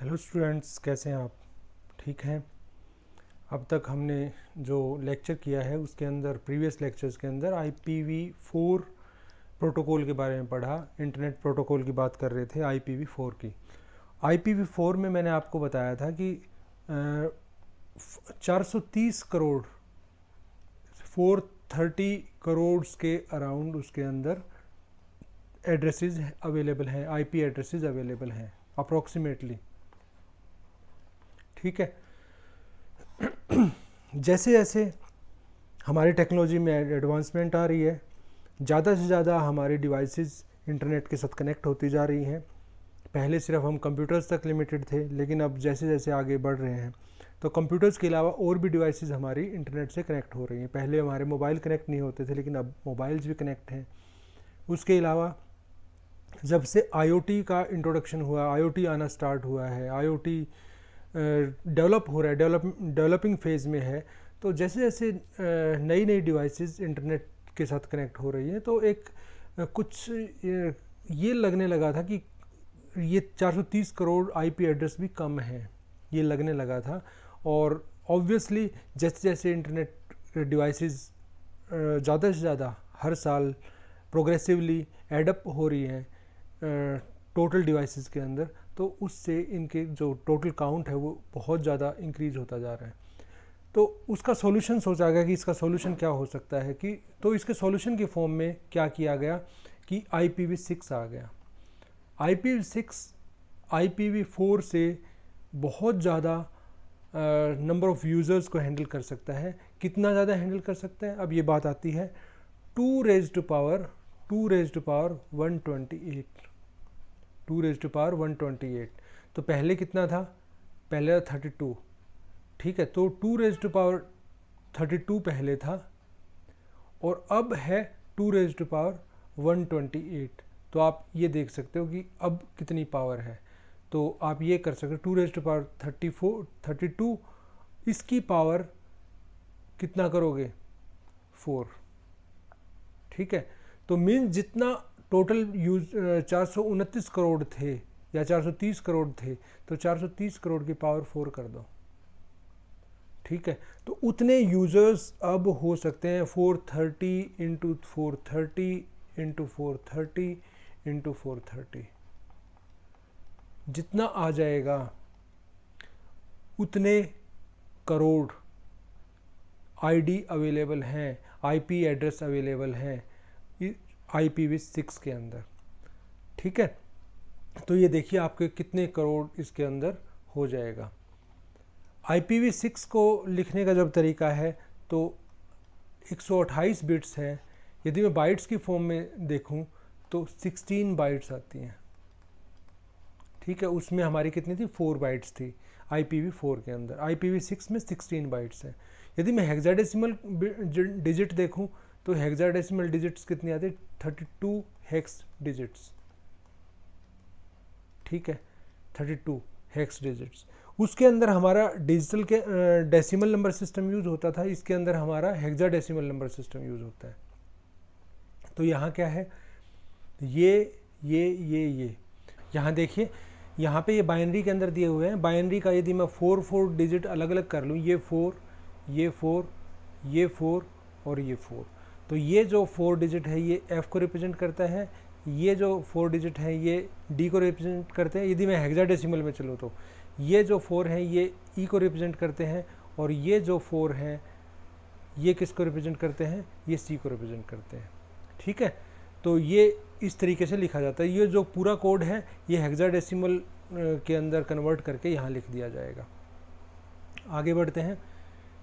Hello students, कैसे हैं आप? ठीक हैं? अब तक हमने जो लेक्चर किया है उसके अंदर, प्रीवियस लेक्चर्स के अंदर IPv4 प्रोटोकॉल के बारे में पढ़ा। इंटरनेट प्रोटोकॉल की बात कर रहे थे, IPv4 की। IPv4 में मैंने आपको बताया था कि 430 करोड़ 430 करोड़ के अराउंड उसके अंदर एड्रेसेस अवेलेबल हैं, IP एड्रेसेस अवेलेबल हैं अप्रॉक्सीमेटली। ठीक है। जैसे जैसे हमारी टेक्नोलॉजी में एडवांसमेंट आ रही है, ज़्यादा से ज़्यादा हमारी डिवाइसेस इंटरनेट के साथ कनेक्ट होती जा रही हैं। पहले सिर्फ हम कंप्यूटर्स तक लिमिटेड थे, लेकिन अब जैसे जैसे आगे बढ़ रहे हैं तो कंप्यूटर्स के अलावा और भी डिवाइसेस हमारी इंटरनेट से कनेक्ट हो रही हैं। पहले हमारे मोबाइल कनेक्ट नहीं होते थे, लेकिन अब मोबाइल्स भी कनेक्ट हैं। उसके अलावा जब से IoT का इंट्रोडक्शन हुआ, IoT आना स्टार्ट हुआ है, IoT डेवलप हो रहा है, डेवलपिंग फेज़ में है। तो जैसे जैसे नई नई डिवाइसेस इंटरनेट के साथ कनेक्ट हो रही हैं, तो एक कुछ ये लगने लगा था कि ये 430 करोड़ IP एड्रेस भी कम है, ये लगने लगा था। और ऑब्वियसली जैसे जैसे इंटरनेट डिवाइसेस ज़्यादा से ज़्यादा हर साल प्रोग्रेसिवली एडअप हो रही हैं टोटल डिवाइसेस के अंदर, तो उससे इनके जो टोटल काउंट है वो बहुत ज़्यादा इंक्रीज होता जा रहा है। तो उसका सॉल्यूशन सोचा गया कि इसका सॉल्यूशन क्या हो सकता है, कि तो इसके सॉल्यूशन के फॉर्म में क्या किया गया कि IPv6 आ गया। IPv6 IPv4 से बहुत ज़्यादा नंबर ऑफ़ यूज़र्स को हैंडल कर सकता है। कितना ज़्यादा हैंडल कर सकता है, अब ये बात आती है 2 raise to power 128, 2 raise to power 128। तो पहले कितना था? पहले था 32। ठीक है, तो 2 रेज़ टू पावर 32 पहले था, और अब है 2 रेज़ टू पावर 128। तो आप ये देख सकते हो कि अब कितनी पावर है। तो आप ये कर सकते हो 2 रेज़ टू पावर 32, इसकी पावर कितना करोगे? 4। ठीक है, तो मीन जितना टोटल यूज 429 करोड़ थे या 430 करोड़ थे, तो 430 करोड़ की पावर 4 कर दो। ठीक है, तो उतने यूज़र्स अब हो सकते हैं 430 इंटू 430 इंटू 430 इंटू 430। जितना आ जाएगा उतने करोड़ ID अवेलेबल हैं, IP एड्रेस अवेलेबल हैं IPv6 के अंदर। ठीक है, तो ये देखिए आपके कितने करोड़ इसके अंदर हो जाएगा। IPv6 को लिखने का जब तरीका है तो 128 बिट्स है। यदि मैं बाइट्स की फॉर्म में देखूं तो 16 बाइट्स आती हैं। ठीक है, उसमें हमारी कितनी थी? 4 बाइट्स थी IPv4 के अंदर। IPv6 में 16 बाइट्स हैं। यदि मैं हेक्साडेसिमल डिजिट देखूं तो हेक्साडेसिमल डिजिट्स कितनी आती है? 32 हेक्स डिजिट्स। ठीक है, 32 हेक्स डिजिट्स। उसके अंदर हमारा डिजिटल के डेसिमल नंबर सिस्टम यूज़ होता था, इसके अंदर हमारा हेक्साडेसिमल नंबर सिस्टम यूज़ होता है। तो यहाँ क्या है? ये यहाँ देखिए, यहाँ पे ये बाइनरी के अंदर दिए हुए हैं। बाइनरी का यदि मैं 4 डिजिट अलग अलग कर लूँ, ये 4, ये 4, ये 4 और ये 4, तो ये जो 4 डिजिट है ये F को रिप्रेजेंट करता है, ये जो 4 डिजिट है ये D को रिप्रेजेंट करते हैं। यदि मैं हेक्साडेसिमल में चलूँ तो ये जो 4 हैं ये E को रिप्रेजेंट करते हैं, और ये जो 4 हैं ये किसको रिप्रेजेंट करते हैं? ये C को रिप्रेजेंट करते हैं। ठीक है, तो ये इस तरीके से लिखा जाता है। ये जो पूरा कोड है ये हेक्साडेसिमल के अंदर कन्वर्ट करके यहाँ लिख दिया जाएगा। आगे बढ़ते हैं।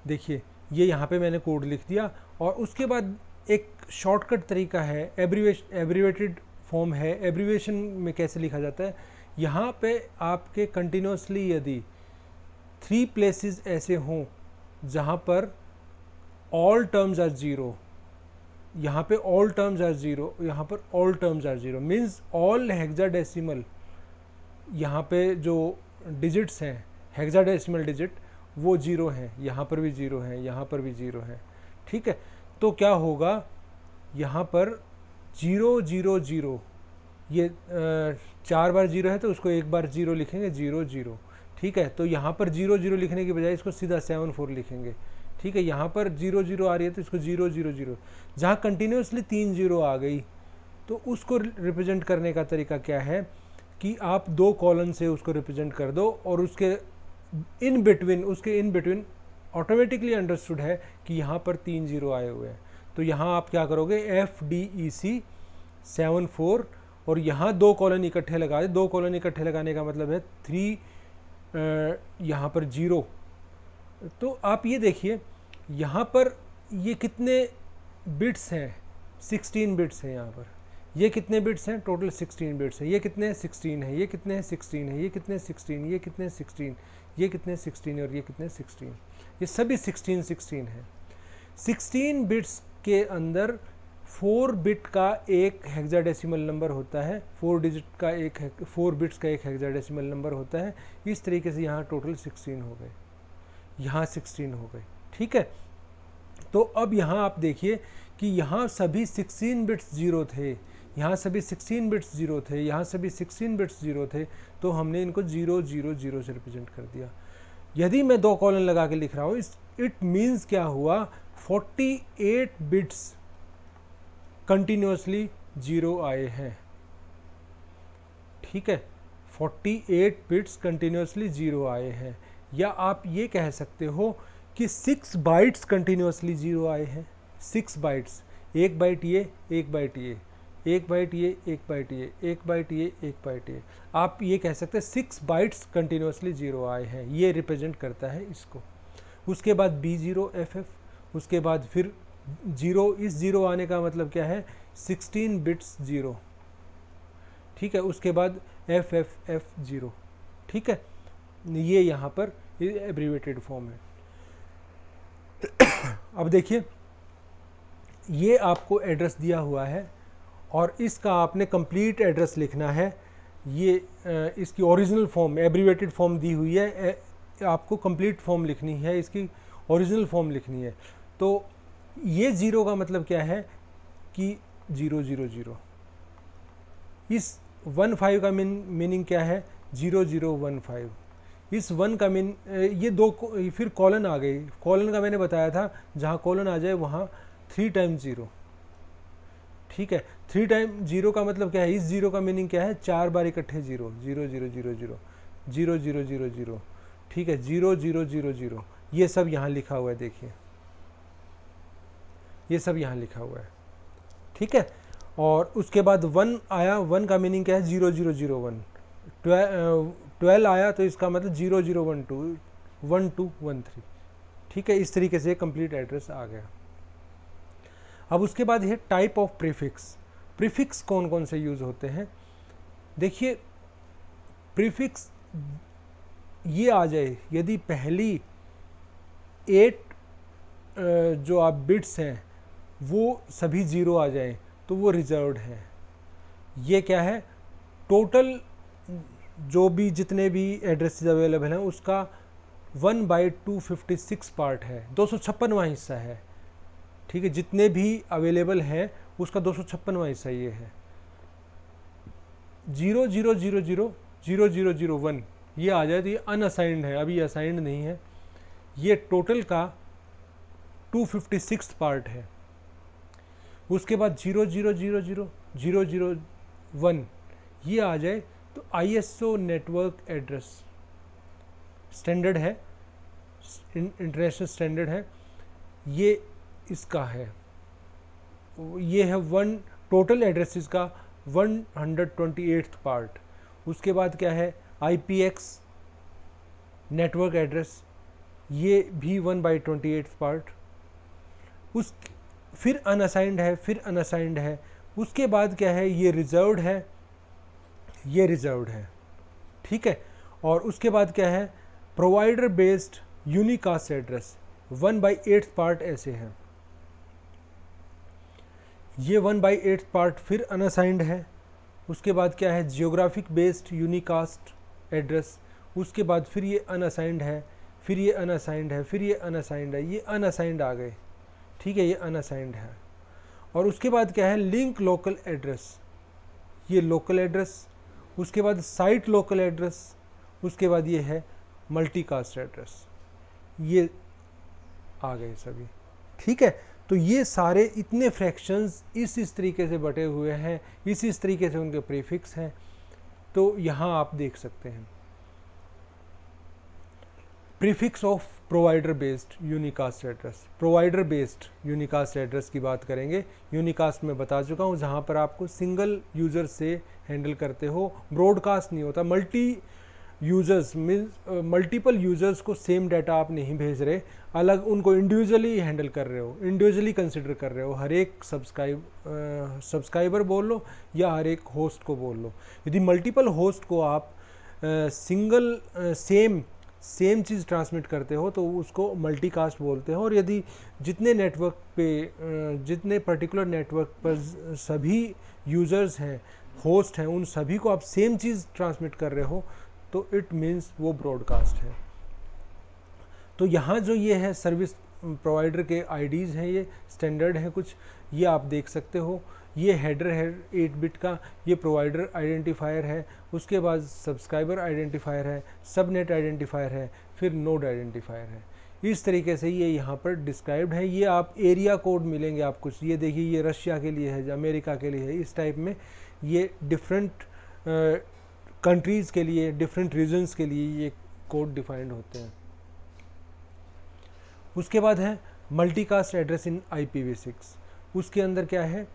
देखिए, ये यहाँ पे मैंने कोड लिख दिया, और उसके बाद एक शॉर्टकट तरीका है, एब्रीवेटेड फॉर्म है। एब्रीवेशन में कैसे लिखा जाता है? यहाँ पे आपके कंटिन्यूसली यदि 3 प्लेसेस ऐसे हों जहाँ पर ऑल टर्म्स आर ज़ीरो, यहाँ पे ऑल टर्म्स आर ज़ीरो, यहाँ पर all terms are zero, means all hexadecimal, यहाँ पे जो डिजिट्स हैं हेक्साडेसिमल डिजिट वो ज़ीरो हैं, यहाँ पर भी ज़ीरो हैं, यहाँ पर भी ज़ीरो हैं। ठीक है, तो क्या होगा? यहाँ पर 0 0 0, ये 4 बार 0 है तो उसको एक बार 0 लिखेंगे, 0 0। ठीक है। तो यहाँ पर 00 लिखने की बजाय इसको सीधा 74 लिखेंगे, ठीक है। यहाँ पर 00 आ रही है तो इसको 000, जहाँ कंटिन्यूसली 3 0 आ गई तो उसको रिप्रेजेंट करने का तरीका क्या है कि आप 2 कॉलन से उसको रिप्रेजेंट कर दो और उसके इन बिटवीन ऑटोमेटिकली अंडरस्टूड है कि यहाँ पर 3 0 आए हुए हैं। तो यहाँ आप क्या करोगे, FDEC 74 और यहाँ 2 कॉलन इकट्ठे लगा दे। 2 कॉलन इकट्ठे लगाने का मतलब है 3 यहाँ पर 0। तो आप ये देखिए यहाँ पर ये कितने बिट्स हैं, 16 बिट्स हैं। यहाँ पर ये कितने बिट्स हैं, टोटल 16 बिट्स हैं। ये कितने 16 है, ये कितने 16 है, ये कितने 16, ये कितने 16, ये कितने 16 और ये कितने 16, ये सभी 16 हैं। 16 बिट्स के अंदर 4 बिट का एक हेक्साडेसिमल नंबर होता है, 4 बिट्स का एक हेक्साडेसिमल नंबर होता है। इस तरीके से यहाँ टोटल 16 हो गए, यहाँ 16 हो गए, ठीक है। तो अब यहाँ आप देखिए कि यहाँ सभी 16 बिट्स 0 थे, यहाँ सभी 16 बिट्स 0 थे, यहाँ सभी 16 बिट्स 0 थे, तो हमने इनको 0 0 0 से रिप्रेजेंट कर दिया। यदि मैं 2 कॉलन लगा के लिख रहा हूँ, इट मीन्स क्या हुआ, 48 बिट्स कंटिन्यूसली 0 आए हैं, ठीक है। 48 बिट्स कंटिन्यूसली 0 आए हैं, या आप ये कह सकते हो कि 6 बाइट्स कंटिन्यूसली 0 आए हैं। 6 बाइट्स, 1 बाइट ये, 1 बाइट ये, 1 बाइट ये, 1 बाइट ये, 1 बाइट ये, 1 बाइट ये। आप ये कह सकते हैं 6 बाइट्स कंटिन्यूसली 0 आए हैं, ये रिप्रेजेंट करता है इसको। उसके बाद B0FF, उसके बाद फिर 0, इस 0 आने का मतलब क्या है, 16 बिट्स 0, ठीक है। उसके बाद FFF0, ठीक है। ये यहाँ पर एब्रीवेटेड फॉर्म है। अब देखिए ये आपको एड्रेस दिया हुआ है और इसका आपने कंप्लीट एड्रेस लिखना है। ये इसकी ओरिजिनल फॉर्म, एब्रीवेटेड फॉर्म दी हुई है, आपको कंप्लीट फॉर्म लिखनी है, इसकी ओरिजिनल फॉर्म लिखनी है। तो ये 0 का मतलब क्या है कि 0 0 0। इस 15 का मीनिंग क्या है, 0 0 1 5। इस 1 का ये 2 फिर कॉलन आ गई। कॉलन का मैंने बताया था, जहाँ कॉलन आ जाए वहाँ 3 टाइम्स 0, ठीक है। 3 टाइम 0 का मतलब क्या है, इस 0 का मीनिंग क्या है, 4 बार इकट्ठे 0 0 0 0 0 0 0 0 0, ठीक है। 0 0 0 0 ये सब यहाँ लिखा हुआ है, देखिए ये सब यहाँ लिखा हुआ है, ठीक है। और उसके बाद 1 आया, 1 का मीनिंग क्या है, 0 0 0 1। 12 आया तो इसका मतलब 0 0 1 2 1 2 1 3, ठीक है। इस तरीके से कंप्लीट एड्रेस आ गया। अब उसके बाद है टाइप ऑफ प्रीफिक्स। प्रीफिक्स कौन कौन से यूज़ होते हैं, देखिए। प्रीफिक्स ये आ जाए, यदि पहली 8 जो आप बिट्स हैं वो सभी 0 आ जाएं तो वो रिजर्व्ड है। ये क्या है, टोटल जो भी जितने भी एड्रेसेस अवेलेबल हैं उसका 1/256 पार्ट है, 256वां हिस्सा है, ठीक है। जितने भी अवेलेबल हैं उसका 256वां हिस्सा ये है। 0 0 0 0 0 0 0 1 ये आ जाए तो ये अनअसाइंड है, अभी असाइंड नहीं है। ये टोटल का 256 पार्ट है। उसके बाद 0 0 0 0 0 0 1 ये आ जाए तो ISO नेटवर्क एड्रेस स्टैंडर्ड है, इंटरनेशनल स्टैंडर्ड है, ये इसका है। ये है टोटल एड्रेसेस का 128th पार्ट। उसके बाद क्या है, IPX नेटवर्क एड्रेस, ये भी 1/28th पार्ट। फिर अनअसाइंड है, फिर अनअसाइंड है। उसके बाद क्या है, ये रिजर्व्ड है, ये रिजर्व्ड है, ठीक है। और उसके बाद क्या है, provider based unicast address 1/8th part ऐसे है। ये 1/8th पार्ट फिर अनअसाइंड है। उसके बाद क्या है, जियोग्राफिक बेस्ड यूनिकास्ट एड्रेस। उसके बाद फिर ये अनअसाइंड है, फिर ये अनअसाइंड है, फिर ये अनअसाइंड है, ये अनअसाइंड आ गए, ठीक है, ये अनअसाइंड है। और उसके बाद क्या है, लिंक लोकल एड्रेस, ये लोकल एड्रेस। उसके बाद साइट लोकल एड्रेस। उसके बाद ये है मल्टीकास्ट एड्रेस, ये आ गए सभी। ठीक है, तो ये सारे इतने फ्रैक्शंस इस तरीके से बटे हुए हैं, इस तरीके से उनके प्रीफिक्स हैं। तो यहाँ आप देख सकते हैं prefix of provider based unicast address. Provider based unicast address की बात करेंगे। यूनिकास्ट में बता चुका हूँ, जहाँ पर आपको सिंगल यूज़र से हैंडल करते हो, ब्रॉडकास्ट नहीं होता। Multi users means multiple users को सेम डाटा आप नहीं भेज रहे, अलग उनको इंडिविजुअली हैंडल कर रहे हो, इंडिविजुअली कंसिडर कर रहे हो। हर एक सब्सक्राइबर बोल लो या हर एक होस्ट को बोल लो। यदि मल्टीपल होस्ट को आप सिंगल सेम चीज़ ट्रांसमिट करते हो तो उसको मल्टीकास्ट बोलते हो। और यदि जितने नेटवर्क पे जितने पर्टिकुलर नेटवर्क पर सभी यूज़र्स हैं, होस्ट हैं, उन सभी को आप सेम चीज़ ट्रांसमिट कर रहे हो तो इट मीन्स वो ब्रॉडकास्ट है। तो यहाँ जो ये है सर्विस प्रोवाइडर के आईडीज़ हैं, ये स्टैंडर्ड हैं कुछ, ये आप देख सकते हो। ये हेडर है 8 बिट का, ये प्रोवाइडर आइडेंटिफायर है, उसके बाद सब्सक्राइबर आइडेंटिफायर है, सबनेट आइडेंटिफायर है, फिर नोड आइडेंटिफायर है। इस तरीके से ये यहाँ पर डिस्क्राइब्ड है। ये आप एरिया कोड मिलेंगे आप कुछ, ये देखिए ये रशिया के लिए है, अमेरिका के लिए है, इस टाइप में ये डिफरेंट कंट्रीज़ के लिए, डिफरेंट रीजन्स के लिए ये कोड डिफाइंड होते हैं। उसके बाद है मल्टीकास्ट एड्रेस इन IPv6। उसके अंदर क्या है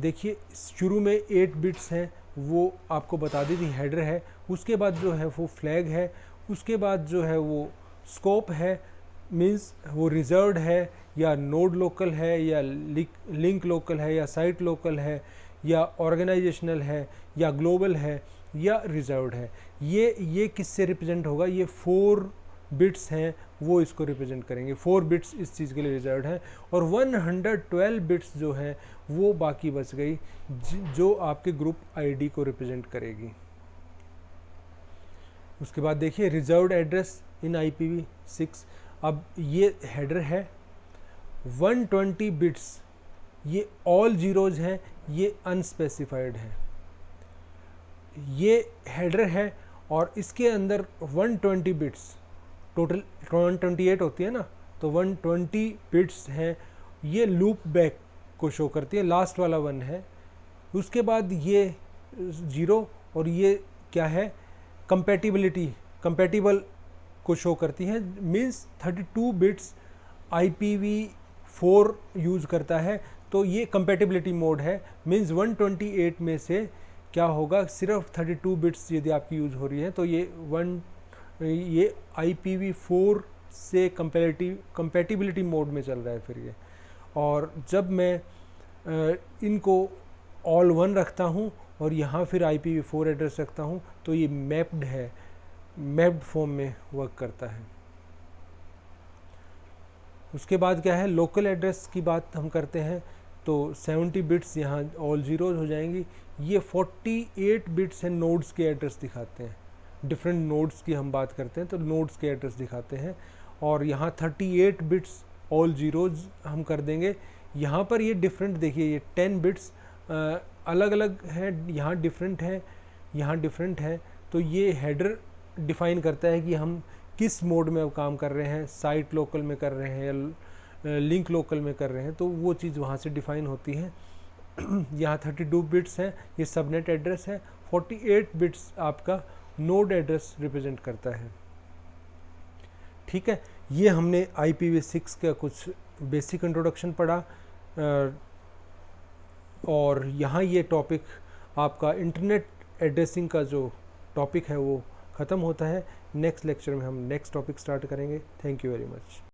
देखिए, शुरू में 8 बिट्स हैं, वो आपको बता दी थी, हेडर है। उसके बाद जो है वो फ्लैग है, उसके बाद जो है वो स्कोप है, मीन्स वो रिजर्व्ड है या नोड लोकल है या लिंक लोकल है या साइट लोकल है या ऑर्गेनाइजेशनल है या ग्लोबल है या रिजर्व्ड है। ये किससे रिप्रेजेंट होगा, ये 4 बिट्स हैं वो इसको रिप्रेजेंट करेंगे। 4 बिट्स इस चीज़ के लिए रिजर्व्ड है और 112 बिट्स जो है वो बाकी बच गई जो आपके ग्रुप आईडी को रिप्रेजेंट करेगी। उसके बाद देखिए रिजर्व्ड एड्रेस इन IPv6। अब ये हेडर है 120 बिट्स, ये ऑल जीरोज हैं, ये अनस्पेसिफाइड है। ये हेडर है और इसके अंदर 120 बिट्स, टोटल 128 होती है ना, तो 120 बिट्स हैं। ये लूप बैक को शो करती है, लास्ट वाला 1 है। उसके बाद ये 0 और ये क्या है, कंपैटिबल को शो करती है, मीन्स 32 बिट्स IPv4 यूज़ करता है, तो ये कंपैटिबिलिटी मोड है। मीन्स 128 में से क्या होगा, सिर्फ 32 बिट्स यदि आपकी यूज़ हो रही है तो ये IPv4 से कंपैटिबिलिटी मोड में चल रहा है फिर ये। और जब मैं इनको ऑल 1 रखता हूँ और यहाँ फिर IPv4 एड्रेस रखता हूँ तो ये मैप्ड है, मैप्ड फॉर्म में वर्क करता है। उसके बाद क्या है, लोकल एड्रेस की बात हम करते हैं तो 70 बिट्स यहाँ ऑल जीरोज हो जाएंगी। ये 48 बिट्स हैं, नोड्स के एड्रेस दिखाते हैं। डिफरेंट नोड्स की हम बात करते हैं तो नोड्स के एड्रेस दिखाते हैं। और यहाँ 38 बिट्स ऑल जीरोज हम कर देंगे। यहाँ पर ये डिफरेंट देखिए, ये 10 बिट्स अलग अलग हैं, यहाँ डिफरेंट है, यहाँ डिफरेंट है। तो ये हेडर डिफाइन करता है कि हम किस मोड में अब काम कर रहे हैं, साइट लोकल में कर रहे हैं या लिंक लोकल में कर रहे हैं, तो वो चीज़ वहाँ से डिफाइन होती है। यहाँ 32 बिट्स हैं, ये सबनेट एड्रेस है। 48 बिट्स आपका नोड एड्रेस रिप्रेजेंट करता है। ठीक है, ये हमने IPv6 का कुछ बेसिक इंट्रोडक्शन पढ़ा। और यहाँ ये टॉपिक आपका इंटरनेट एड्रेसिंग का जो टॉपिक है वो ख़त्म होता है। नेक्स्ट लेक्चर में हम नेक्स्ट टॉपिक स्टार्ट करेंगे। Thank you very much.